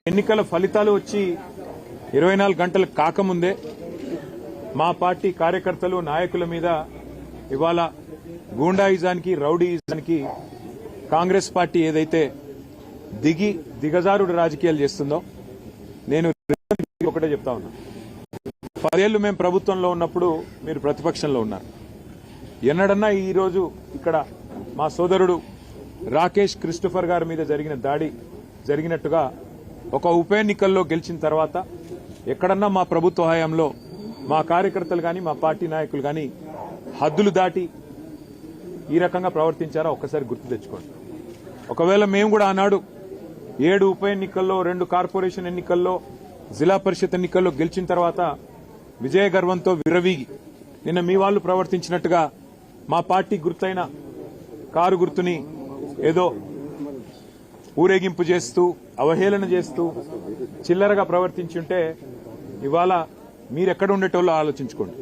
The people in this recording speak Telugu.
ఎన్నికల ఫలితాలు వచ్చి 24 గంటలు కాకముందే మా పార్టీ కార్యకర్తలు నాయకుల మీద ఇవాళ గూండాయిజానికి రౌడీయిజానికి కాంగ్రెస్ పార్టీ ఏదైతే దిగజారుడు రాజకీయాలు చేస్తుందో నేను ఒకటే చెప్తా ఉన్నా. 10 ఏళ్లు మేము ప్రభుత్వంలో ఉన్నప్పుడు మీరు ప్రతిపక్షంలో ఉన్నారు. ఎన్నడన్నా ఈరోజు ఇక్కడ మా సోదరుడు రాకేష్ క్రిస్టోఫర్ గారి మీద జరిగిన దాడి జరిగినట్టుగా ఒక ఉప ఎన్నికల్లో గెలిచిన తర్వాత ఎక్కడన్నా మా ప్రభుత్వ హయాంలో మా కార్యకర్తలు గాని మా పార్టీ నాయకులు గాని హద్దులు దాటి ఈ రకంగా ప్రవర్తించారా ఒక్కసారి గుర్తు తెచ్చుకోండి. ఒకవేళ మేము కూడా ఆనాడు 7 ఉప ఎన్నికల్లో 2 కార్పొరేషన్ ఎన్నికల్లో జిల్లా పరిషత్ ఎన్నికల్లో గెలిచిన తర్వాత విజయ గర్వంతో విరవీగి నిన్న మీ వాళ్ళు ప్రవర్తించినట్టుగా మా పార్టీ గుర్తైన కారు గుర్తుని ఏదో ఊరేగింపు చేస్తూ అవహేళన చేస్తూ చిల్లరగా ప్రవర్తించుంటే ఇవాళ మీరెక్కడ ఉండేటోళ్ళో ఆలోచించుకోండి.